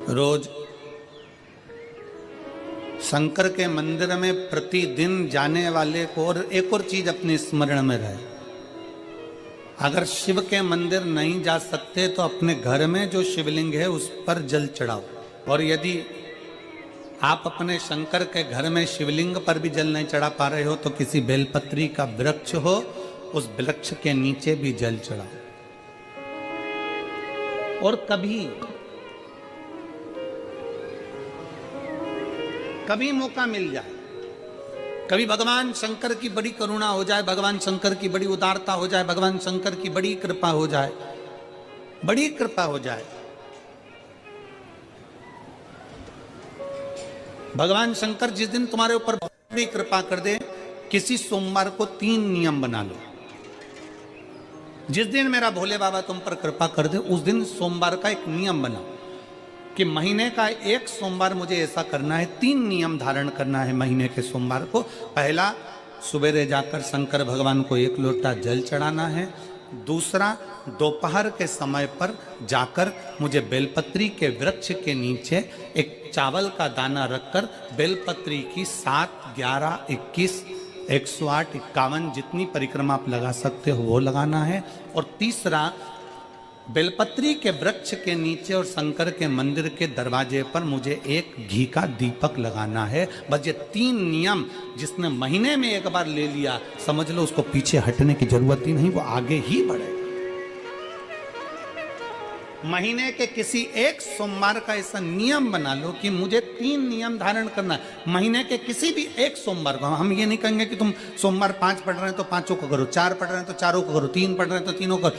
रोज शंकर के मंदिर में प्रतिदिन जाने वाले को और एक और चीज अपने स्मरण में रहे, अगर शिव के मंदिर नहीं जा सकते तो अपने घर में जो शिवलिंग है उस पर जल चढ़ाओ। और यदि आप अपने शंकर के घर में शिवलिंग पर भी जल नहीं चढ़ा पा रहे हो तो किसी बेलपत्री का वृक्ष हो, उस वृक्ष के नीचे भी जल चढ़ाओ। और कभी मौका मिल जाए, कभी भगवान शंकर की बड़ी करुणा हो जाए, भगवान शंकर की बड़ी उदारता हो जाए, भगवान शंकर की बड़ी कृपा हो जाए, बड़ी कृपा हो जाए, भगवान शंकर जिस दिन तुम्हारे ऊपर बड़ी कृपा कर दे, किसी सोमवार को 3 नियम बना लो। जिस दिन मेरा भोले बाबा तुम पर कृपा कर दे उस दिन सोमवार का एक नियम बनाओ कि महीने का एक सोमवार मुझे ऐसा करना है, 3 नियम धारण करना है महीने के सोमवार को। पहला, सुबेरे जाकर शंकर भगवान को 1 लोटा जल चढ़ाना है। दूसरा, दोपहर के समय पर जाकर मुझे बेलपत्री के वृक्ष के नीचे एक चावल का दाना रखकर बेलपत्री की 7, 11, 21, 108, 51 जितनी परिक्रमा आप लगा सकते हो वो लगाना है। और तीसरा, बेलपत्री के वृक्ष के नीचे और शंकर के मंदिर के दरवाजे पर मुझे एक घी का दीपक लगाना है। बस ये 3 नियम जिसने महीने में एक बार ले लिया, समझ लो उसको पीछे हटने की जरूरत ही नहीं, वो आगे ही बढ़े। महीने के किसी एक सोमवार का ऐसा नियम बना लो कि मुझे 3 नियम धारण करना है महीने के किसी भी एक सोमवार को। हम ये नहीं कहेंगे कि तुम सोमवार 5 पढ़ रहे हैं तो 5 को करो, 4 पढ़ रहे हैं तो 4 को करो, 3 पढ़ रहे हैं तो 3 को करो।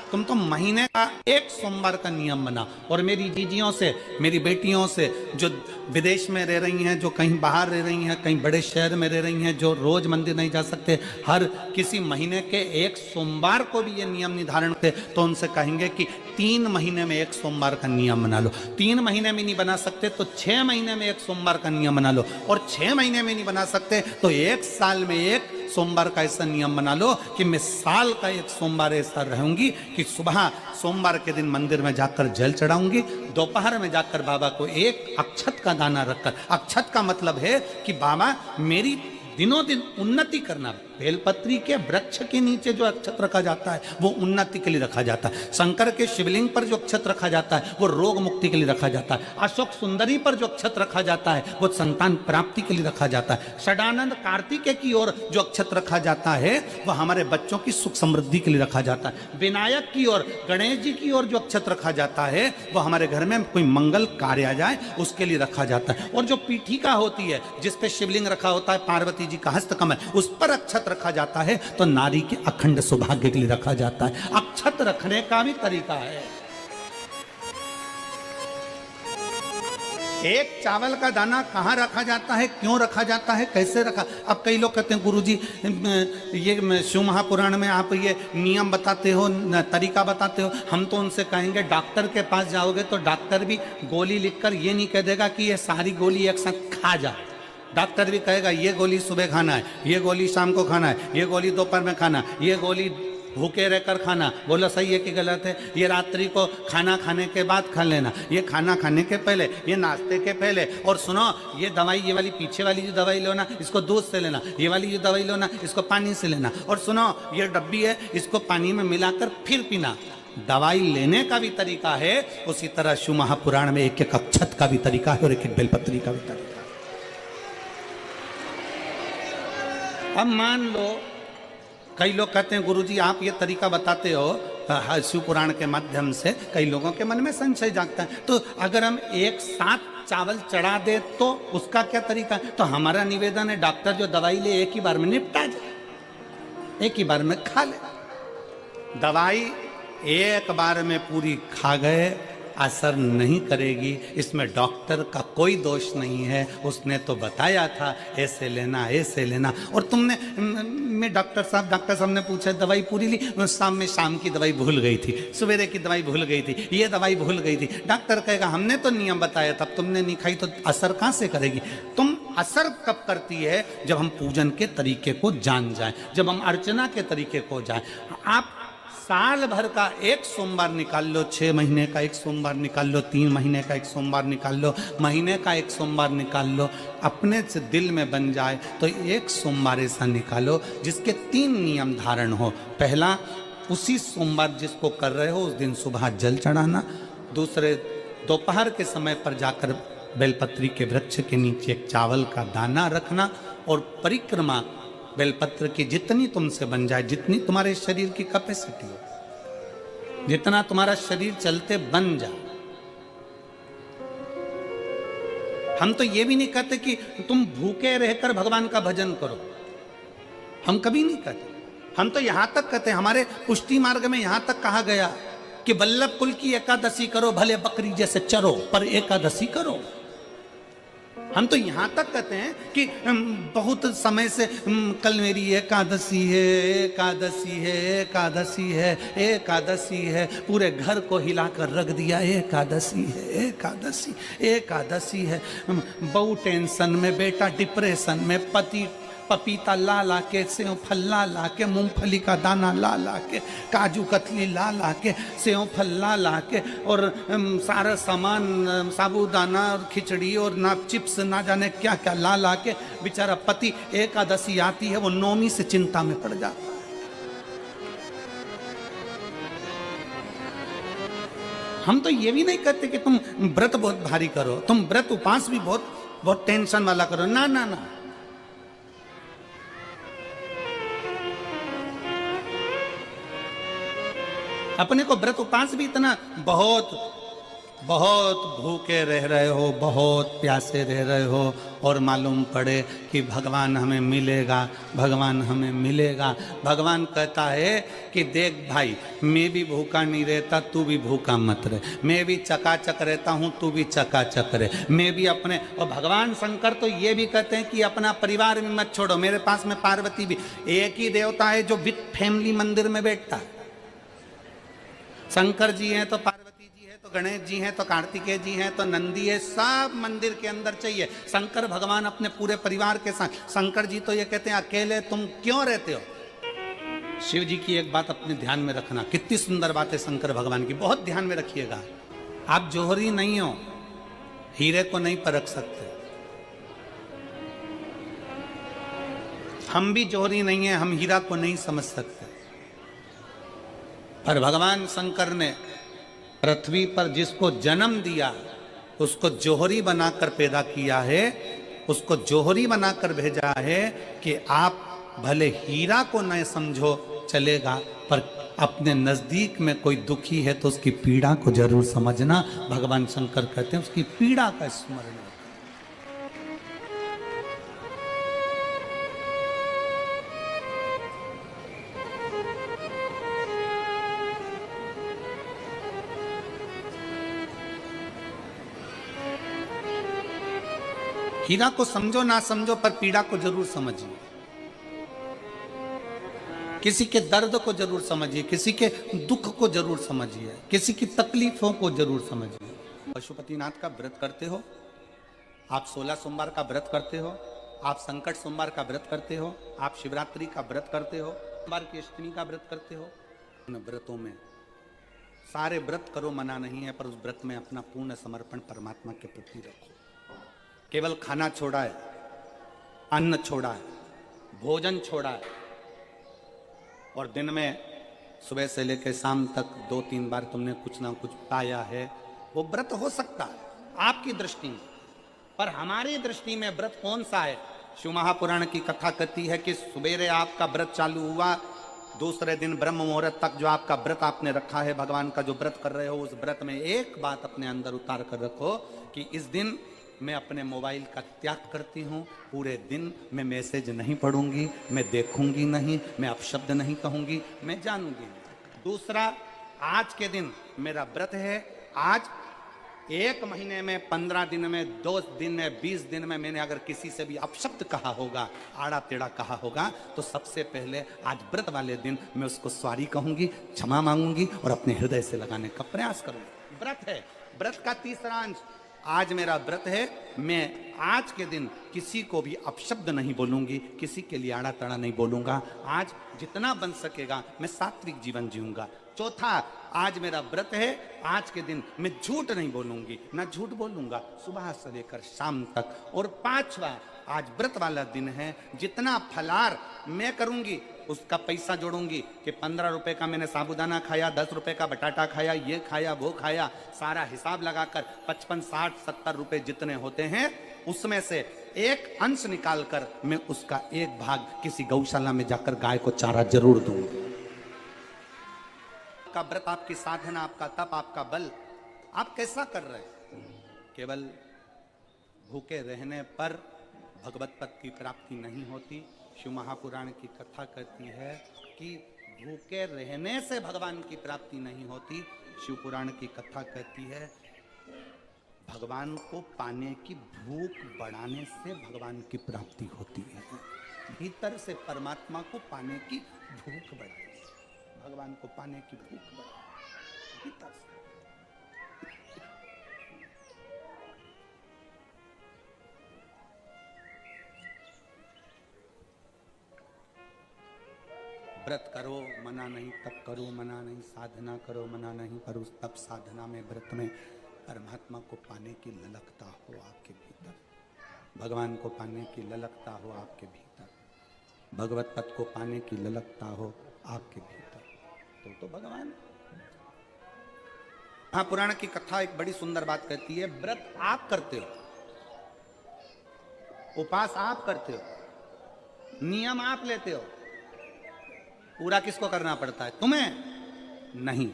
तुम तो महीने का एक सोमवार का नियम बना। और मेरी दीदियों से, मेरी बेटियों से जो विदेश में रह रही हैं, जो कहीं बाहर रह रही हैं, कहीं बड़े शहर में रह रही हैं, जो रोज मंदिर नहीं जा सकते, हर किसी महीने के एक सोमवार को भी ये नियम निर्धारण करते, तो उनसे कहेंगे कि 3 महीने में एक सोमवार का नियम बना लो। 3 महीने में नहीं बना सकते तो 6 महीने में एक सोमवार का नियम बना लो। और 6 महीने में नहीं बना सकते तो 1 साल में एक सोमवार का ऐसा नियम बना लो कि मैं साल का एक सोमवार ऐसा रहूंगी कि सुबह सोमवार के दिन मंदिर में जाकर जल चढ़ाऊंगी, दोपहर में जाकर बाबा को एक अक्षत का दाना रखकर, अक्षत का मतलब है कि बाबा मेरी दिनों दिन उन्नति करना। बेलपत्री के वृक्ष के नीचे जो अक्षत रखा जाता है वो उन्नति के लिए रखा जाता है। शंकर के शिवलिंग पर जो अक्षत रखा जाता है वो रोग मुक्ति के लिए रखा जाता है। अशोक सुंदरी पर जो अक्षत रखा जाता है वो संतान प्राप्ति के लिए रखा जाता है। षडानंद कार्तिकेय की ओर जो अक्षत रखा जाता है वह हमारे बच्चों की सुख समृद्धि के लिए रखा जाता है। विनायक की ओर, गणेश जी की ओर जो अक्षत रखा जाता है वो हमारे घर में कोई मंगल कार्य आ जाए उसके लिए रखा जाता है। और जो पीठिका होती है जिस पे शिवलिंग रखा होता है, पार्वती जी का हस्तकमल, उस पर अक्षत रखा जाता है तो नारी के अखंड सौभाग्य के लिए रखा जाता है। अक्षत रखने का भी तरीका है। एक चावल का दाना कहाँ रखा जाता है, क्यों रखा जाता है, कैसे रखा। अब कई लोग कहते हैं गुरुजी ये शिव महापुराण में आप ये नियम बताते हो, तरीका बताते हो। हम तो उनसे कहेंगे डॉक्टर के पास जाओगे तो डॉक्टर भी गोली लिखकर ये नहीं कह देगा कि ये सारी गोली एक साथ खा जा। डॉक्टर भी कहेगा ये गोली सुबह खाना है, ये गोली शाम को खाना है, ये गोली दोपहर में खाना, ये गोली भूखे रहकर खाना। बोलो सही है कि गलत है? ये रात्रि को खाना खाने के बाद खा लेना, ये खाना खाने के पहले, ये नाश्ते के पहले। और सुनो, ये दवाई, ये वाली पीछे वाली जो दवाई लो ना इसको दूध से लेना, ये वाली जो दवाई लो ना इसको पानी से लेना। और सुनो, ये डब्बी है इसको पानी में मिलाकर फिर पीना। दवाई लेने का भी तरीका है, उसी तरह शिव महापुराण में एक एक अक्षत का भी तरीका है और एक एक बेलपत्री का भी तरीका है। अब मान लो कई लोग कहते हैं गुरुजी आप ये तरीका बताते हो शिव पुराण के माध्यम से, कई लोगों के मन में संशय जागता है, तो अगर हम एक साथ चावल चढ़ा दे तो उसका क्या तरीका है? तो हमारा निवेदन है डॉक्टर जो दवाई ले एक ही बार में निपटा जाए, एक ही बार में खा ले। दवाई एक बार में पूरी खा गए असर नहीं करेगी, इसमें डॉक्टर का कोई दोष नहीं है। उसने तो बताया था ऐसे लेना, ऐसे लेना। और तुमने, मैं डॉक्टर साहब ने पूछा दवाई पूरी ली, शाम की दवाई भूल गई थी, सवेरे की दवाई भूल गई थी, ये दवाई भूल गई थी। डॉक्टर कहेगा हमने तो नियम बताया तब तुमने नहीं खाई, तो असर कहाँ से करेगी? तुम असर कब करती है? जब हम पूजन के तरीके को जान जाएं, जब हम अर्चना के तरीके को जाएं। आप साल भर का एक सोमवार निकाल लो, 6 महीने का एक सोमवार निकाल लो, 3 महीने का एक सोमवार निकाल लो, महीने का एक सोमवार निकाल लो, अपने से दिल में बन जाए तो एक सोमवार ऐसा निकालो जिसके 3 नियम धारण हो। पहला, उसी सोमवार जिसको कर रहे हो उस दिन सुबह जल चढ़ाना। दूसरे, दोपहर के समय पर जाकर बेलपत्री के वृक्ष के नीचे एक चावल का दाना रखना और परिक्रमा बेलपत्र की जितनी तुमसे बन जाए, जितनी तुम्हारे शरीर की कैपेसिटी हो, जितना तुम्हारा शरीर चलते बन जाए। हम तो ये भी नहीं कहते कि तुम भूखे रहकर भगवान का भजन करो, हम कभी नहीं कहते। हम तो यहां तक कहते हैं, हमारे पुष्टि मार्ग में यहां तक कहा गया कि वल्लभ कुल की एकादशी करो, भले बकरी जैसे चरो पर एकादशी करो। हम तो यहां तक कहते हैं कि बहुत समय से कल मेरी एकादशी है, एकादशी है, एकादशी है, एकादशी है, पूरे घर को हिलाकर रख दिया, एकादशी है, एकादशी, एकादशी है। बहू टेंशन में, बेटा डिप्रेशन में, पति पपीता ला ला के, सेव फल ला ला के, मूंगफली का दाना ला ला के, काजू कतली ला ला के, सेव फल ला ला के, और सारा सामान, साबूदाना और खिचड़ी और ना चिप्स ना जाने क्या क्या ला ला के, बेचारा पति एकादशी आती है वो नौमी से चिंता में पड़ जाता है। हम तो ये भी नहीं कहते कि तुम व्रत बहुत भारी करो, तुम व्रत उपास भी बहुत बहुत टेंशन वाला करो, ना ना ना। अपने को व्रत उपास भी इतना बहुत बहुत भूखे रह रहे हो, बहुत प्यासे रह रहे हो, और मालूम पड़े कि भगवान हमें मिलेगा, भगवान हमें मिलेगा। भगवान कहता है कि देख भाई, मैं भी भूखा नहीं रहता, तू भी भूखा मत रहे, मैं भी चकाचक रहता हूँ, तू भी चकाचक रहे, मैं भी अपने। और भगवान शंकर तो ये भी कहते हैं कि अपना परिवार भी मत छोड़ो। मेरे पास में पार्वती भी, एक ही देवता है जो विद फैमिली मंदिर में बैठता है। शंकर जी हैं तो पार्वती जी है, तो गणेश जी हैं, तो कार्तिकेय जी हैं, तो नंदी है, सब मंदिर के अंदर चाहिए। शंकर भगवान अपने पूरे परिवार के साथ। शंकर जी तो ये कहते हैं अकेले तुम क्यों रहते हो। शिव जी की एक बात अपने ध्यान में रखना, कितनी सुंदर बात है शंकर भगवान की, बहुत ध्यान में रखिएगा। आप जौहरी नहीं हो, हीरे को नहीं परख सकते। हम भी जौहरी नहीं है, हम हीरा को नहीं समझ सकते। पर भगवान शंकर ने पृथ्वी पर जिसको जन्म दिया उसको जौहरी बनाकर पैदा किया है, उसको जौहरी बनाकर भेजा है कि आप भले हीरा को न समझो चलेगा, पर अपने नजदीक में कोई दुखी है तो उसकी पीड़ा को जरूर समझना। भगवान शंकर कहते हैं उसकी पीड़ा का स्मरण। हीरा को समझो ना समझो, पर पीड़ा को जरूर समझिए। किसी के दर्द को जरूर समझिए, किसी के दुख को जरूर समझिए, किसी की तकलीफों को जरूर समझिए। पशुपतिनाथ का व्रत करते हो आप, 16 सोमवार का व्रत करते हो आप, संकट सोमवार का व्रत करते हो आप, शिवरात्रि का व्रत करते हो, सोमवार की अष्टमी का व्रत करते हो। उन व्रतों में सारे व्रत करो, मना नहीं है, पर उस व्रत में अपना पूर्ण समर्पण परमात्मा के प्रति रखो। केवल खाना छोड़ा है, अन्न छोड़ा है, भोजन छोड़ा है, और दिन में सुबह से लेकर शाम तक 2-3 बार तुमने कुछ ना कुछ पाया है, वो व्रत हो सकता है आपकी दृष्टि में। पर हमारी दृष्टि में व्रत कौन सा है। शिव महापुराण की कथा कहती है कि सुबेरे आपका व्रत चालू हुआ, दूसरे दिन ब्रह्म मुहूर्त तक जो आपका व्रत आपने रखा है, भगवान का जो व्रत कर रहे हो, उस व्रत में एक बात अपने अंदर उतार कर रखो कि इस दिन मैं अपने मोबाइल का त्याग करती हूँ, पूरे दिन मैं मैसेज नहीं पढ़ूंगी, मैं देखूंगी नहीं, मैं अपशब्द नहीं कहूंगी, मैं जानूंगी नहीं। दूसरा, आज के दिन मेरा व्रत है। आज 1 महीने में, 15 दिन में, 2 दिन में, 20 दिन में मैंने अगर किसी से भी अपशब्द कहा होगा, आड़ा टेढ़ा कहा होगा, तो सबसे पहले आज व्रत वाले दिन मैं उसको सॉरी कहूंगी, क्षमा मांगूंगी और अपने हृदय से लगाने का प्रयास करूंगी। व्रत है। व्रत का तीसरा अंश आज मेरा व्रत है, मैं आज के दिन किसी को भी अपशब्द नहीं बोलूंगी, किसी के लिए आड़ा तड़ा नहीं बोलूंगा। आज जितना बन सकेगा मैं सात्विक जीवन जीऊंगा। चौथा, आज मेरा व्रत है, आज के दिन मैं झूठ नहीं बोलूंगी, ना झूठ बोलूंगा सुबह से लेकर शाम तक। और पांचवा, आज व्रत वाला दिन है, जितना फलार मैं करूंगी उसका पैसा जोड़ूंगी कि 15 रुपए का मैंने साबुदाना खाया, 10 रुपए का बटाटा खाया, ये खाया वो खाया, सारा हिसाब लगाकर 55, 60, 70 रुपए जितने होते हैं उसमें से एक अंश निकालकर मैं उसका एक भाग किसी गौशाला में जाकर गाय को चारा जरूर दूंगी। आपका व्रत, आपकी साधना, आपका तप, आपका बल, आप कैसा कर रहे हैं? केवल भूखे रहने पर भगवत पद की प्राप्ति नहीं होती। शिव महापुराण की कथा कहती है कि भूखे रहने से भगवान की प्राप्ति नहीं होती। शिव पुराण की कथा कहती है भगवान को पाने की भूख बढ़ाने से भगवान की प्राप्ति होती है। भीतर से परमात्मा को पाने की भूख बढ़ाए, भगवान को पाने की भूख बढ़ाए भीतर से। व्रत करो मना नहीं, तप करो मना नहीं, साधना करो मना नहीं, पर उस तप साधना में व्रत में परमात्मा को पाने की ललकता हो आपके भीतर, भगवान को पाने की ललकता हो आपके भीतर, भगवत पद को पाने की ललकता हो आपके भीतर, तो भगवान। हाँ, पुराण की कथा एक बड़ी सुंदर बात कहती है, व्रत आप करते हो, उपास आप करते हो, नियम आप लेते हो, पूरा किसको करना पड़ता है? तुम्हें नहीं।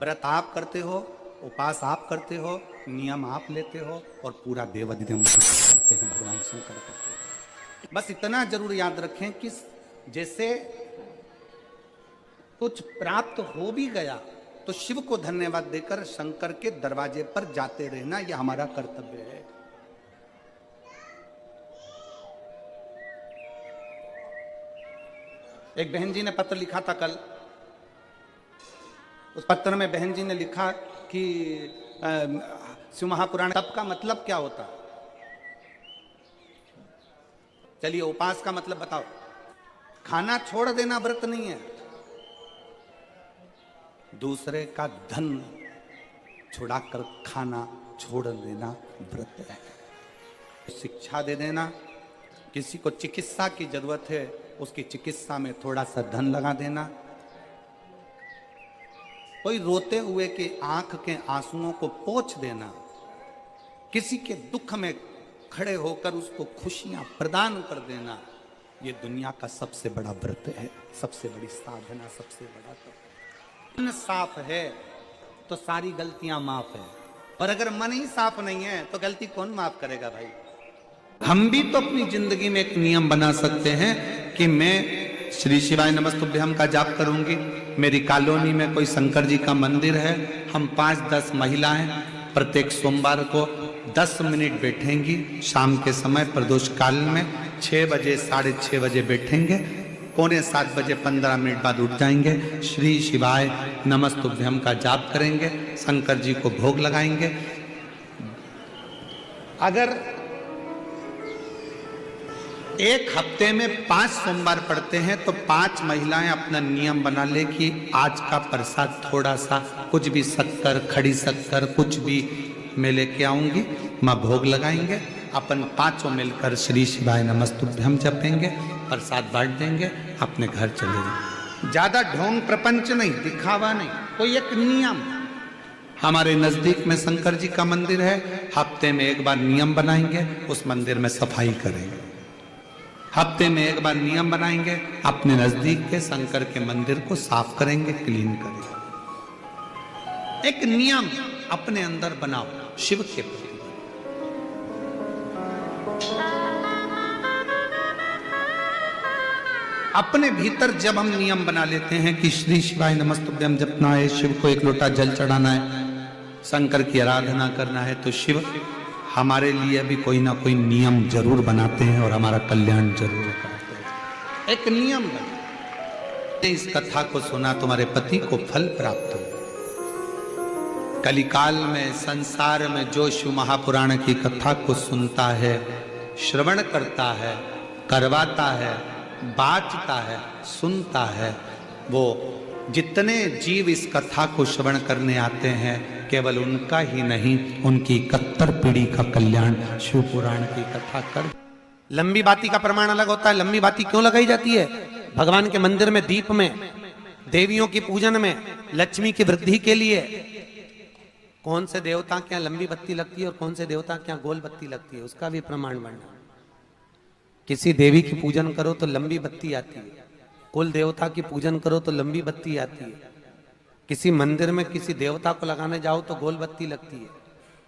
व्रत आप करते हो, उपास आप करते हो, नियम आप लेते हो और पूरा देवाधिदेव करते हैं, भगवान शंकर करते हैं। बस इतना जरूर याद रखें कि जैसे कुछ प्राप्त हो भी गया तो शिव को धन्यवाद देकर शंकर के दरवाजे पर जाते रहना, यह हमारा कर्तव्य है। एक बहन जी ने पत्र लिखा था कल, उस पत्र में बहन जी ने लिखा कि शिव महापुराण तप का मतलब क्या होता? चलिए, उपास का मतलब बताओ। खाना छोड़ देना व्रत नहीं है, दूसरे का धन छुड़ाकर खाना छोड़ देना व्रत है। शिक्षा दे देना, किसी को चिकित्सा की जरूरत है उसकी चिकित्सा में थोड़ा सा धन लगा देना, कोई रोते हुए के आंख के आंसुओं को पोंछ देना, किसी के दुख में खड़े होकर उसको खुशियां प्रदान कर देना, ये दुनिया का सबसे बड़ा व्रत है, सबसे बड़ी साधना, सबसे बड़ा तप। मन साफ है तो सारी गलतियां माफ है, और अगर मन ही साफ नहीं है तो गलती कौन माफ करेगा भाई? हम भी तो अपनी जिंदगी में एक नियम बना सकते हैं कि मैं श्री शिवाय नमस्तुभ्यम का जाप करूंगी, मेरी कॉलोनी में कोई शंकर जी का मंदिर है, हम 5-10 महिलाएं प्रत्येक सोमवार को 10 मिनट बैठेंगी, शाम के समय प्रदोष काल में 6 बजे 6:30 बजे बैठेंगे, 6:45 बजे 15 मिनट बाद उठ जाएंगे, श्री शिवाय नमस्तुभ्यम का जाप करेंगे, शंकर जी को भोग लगाएंगे। अगर एक हफ्ते में 5 सोमवार पड़ते हैं तो 5 महिलाएं अपना नियम बना ले कि आज का प्रसाद थोड़ा सा, कुछ भी शक्कर, खड़ी शक्कर, कुछ भी मैं लेके आऊंगी, माँ भोग लगाएंगे, अपन 5 मिलकर श्री शिवाय नमस्तुभ्यम जपेंगे, प्रसाद बांट देंगे, अपने घर चले जाएंगे। ज्यादा ढोंग प्रपंच नहीं, दिखावा नहीं, कोई एक नियम। हमारे नजदीक में शंकर जी का मंदिर है, हफ्ते में एक बार नियम बनाएंगे, उस मंदिर में सफाई करेंगे, हफ्ते में एक बार नियम बनाएंगे, अपने नजदीक के शंकर के मंदिर को साफ करेंगे, क्लीन करेंगे। एक नियम अपने अंदर बनाओ शिव के प्रति। अपने भीतर जब हम नियम बना लेते हैं कि श्री शिवाय नमस्तुभ्यम जपना है, शिव को एक लोटा जल चढ़ाना है, शंकर की आराधना करना है, तो शिव हमारे लिए भी कोई ना कोई नियम जरूर बनाते हैं और हमारा कल्याण जरूर करते हैं। एक नियम बना, इस कथा को सुना, तुम्हारे पति को फल प्राप्त हो। कलिकाल में संसार में जो शिव महापुराण की कथा को सुनता है, श्रवण करता है, करवाता है, बाँचता है, सुनता है, वो जितने जीव इस कथा को श्रवण करने आते हैं, केवल उनका ही नहीं, उनकी 71 पीढ़ी का कल्याण शिव पुराण की कथा कर। लंबी बाती का प्रमाण अलग होता है। लंबी बाती क्यों लगाई जाती है? भगवान के मंदिर में दीप में, देवियों की पूजन में, लक्ष्मी की वृद्धि के लिए। कौन से देवता के यहाँ लंबी बत्ती लगती है और कौन से देवता के यहाँ गोल बत्ती लगती है, उसका भी प्रमाण बनना। किसी देवी की पूजन करो तो लंबी बत्ती आती है, कुल देवता की पूजन करो तो लंबी बत्ती आती है, किसी मंदिर में किसी देवता को लगाने जाओ तो गोल बत्ती लगती है,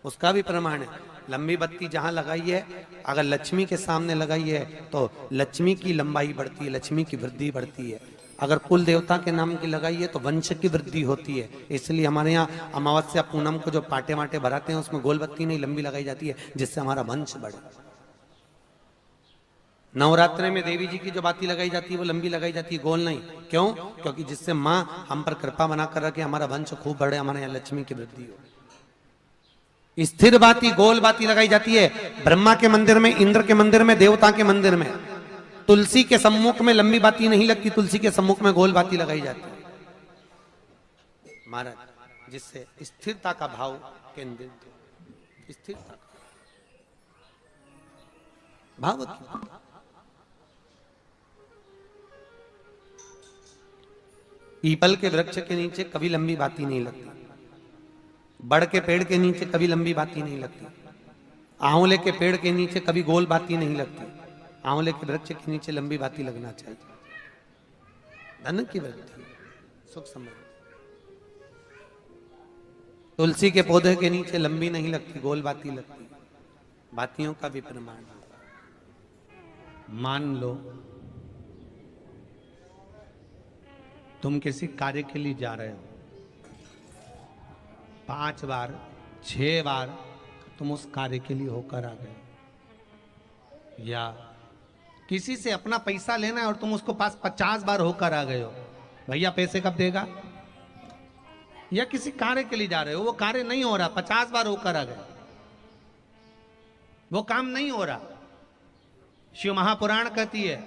उसका भी प्रमाण है। लंबी बत्ती जहां लगाई है, अगर लक्ष्मी के सामने लगाई है तो लक्ष्मी की लंबाई बढ़ती है, लक्ष्मी की वृद्धि बढ़ती है। अगर कुल देवता के नाम की लगाई है तो वंश की वृद्धि होती है। इसलिए हमारे यहाँ अमावस्या पूनम को जो पाटे वाटे भराते हैं उसमें गोल बत्ती नहीं लंबी लगाई जाती है, जिससे हमारा वंश बढ़े। नवरात्रि में देवी जी की जो बाती लगाई जाती है वो लंबी लगाई जाती है, गोल नहीं। क्यों? क्योंकि जिससे माँ हम पर कृपा बना कर रखे, हमारा वंश खूब बढ़े, हमारे यहाँ लक्ष्मी की वृद्धि हो। स्थिर बाती, गोल बाती लगाई जाती है ब्रह्मा के मंदिर में, इंद्र के मंदिर में, देवता के मंदिर में। तुलसी के सम्मुख में लंबी बाती नहीं लगती, तुलसी के सम्मुख में गोल बाती लगाई जाती है महाराज, जिससे स्थिरता का भाव केंद्रित हो। स्थिरता भाव। पीपल के वृक्ष के नीचे कभी लंबी बाती नहीं लगती, बड़ के पेड़ के नीचे कभी लंबी बाती नहीं लगती, आंवले के पेड़ के नीचे कभी गोल बाती नहीं लगती। आंवले के वृक्ष के नीचे लंबी बाती लगना चाहिए। धन की वृद्धि, सुख समृद्धि। तुलसी के पौधे के नीचे लंबी नहीं लगती, गोल बाती लगती। बातियों का भी प्रमाण। मान लो तुम किसी कार्य के लिए जा रहे हो, 5 बार 6 बार तुम उस कार्य के लिए होकर आ गए, या किसी से अपना पैसा लेना है और तुम उसको पास 50 बार होकर आ गए हो, भैया पैसे कब देगा? या किसी कार्य के लिए जा रहे हो, वो कार्य नहीं हो रहा, 50 बार होकर आ गए, वो काम नहीं हो रहा। शिव महापुराण कहती है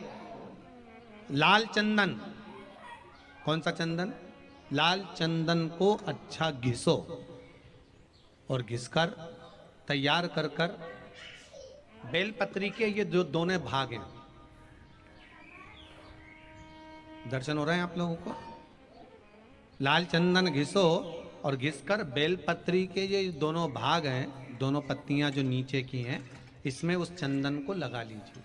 लाल चंदन, कौन सा चंदन? लाल चंदन को अच्छा घिसो और घिसकर तैयार कर कर बेलपत्री के ये जो दोनों भाग हैं, दर्शन हो रहे हैं आप लोगों को? लाल चंदन घिसो और घिसकर बेलपत्री के ये दोनों भाग हैं, दोनों पत्तियां जो नीचे की हैं, इसमें उस चंदन को लगा लीजिए।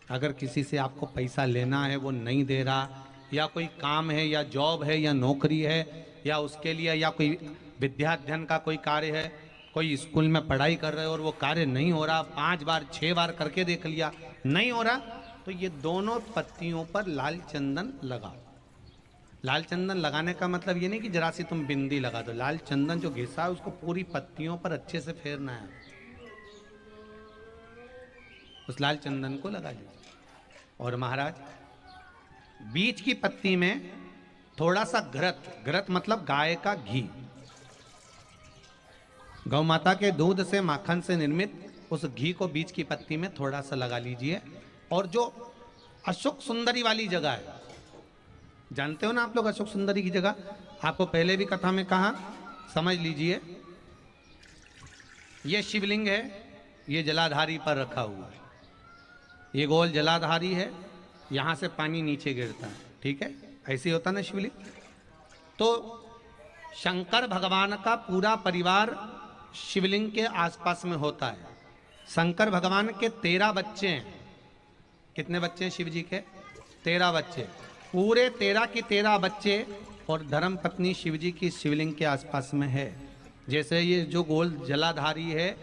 अगर किसी से आपको पैसा लेना है, वो नहीं दे रहा, या कोई काम है या जॉब है या नौकरी है या उसके लिए, या कोई विद्याध्ययन का कोई कार्य है, कोई स्कूल में पढ़ाई कर रहे हो और वो कार्य नहीं हो रहा, 5 बार 6 बार करके देख लिया, नहीं हो रहा, तो ये दोनों पत्तियों पर लाल चंदन लगाओ। लाल चंदन लगाने का मतलब ये नहीं कि जरा सी तुम बिंदी लगा दो, लाल चंदन जो घिसा है उसको पूरी पत्तियों पर अच्छे से फेरना है। उस लाल चंदन को लगा लीजिए और महाराज बीच की पत्ती में थोड़ा सा घृत, घृत मतलब गाय का घी, गौ माता के दूध से, माखन से निर्मित उस घी को बीच की पत्ती में थोड़ा सा लगा लीजिए। और जो अशोक सुंदरी वाली जगह है, जानते हो ना आप लोग अशोक सुंदरी की जगह, आपको पहले भी कथा में कहा, समझ लीजिए ये शिवलिंग है, ये जलाधारी पर रखा हुआ है, ये गोल जलाधारी है, यहां से पानी नीचे गिरता है, ठीक है, ऐसे होता ना शिवलिंग। तो शंकर भगवान का पूरा परिवार शिवलिंग के आसपास में होता है। शंकर भगवान के 13 बच्चे हैं। कितने बच्चे हैं शिव जी के? 13 बच्चे, पूरे 13 के 13 बच्चे और धर्म पत्नी शिव जी की शिवलिंग के आसपास में है। जैसे ये जो गोल जलाधारी है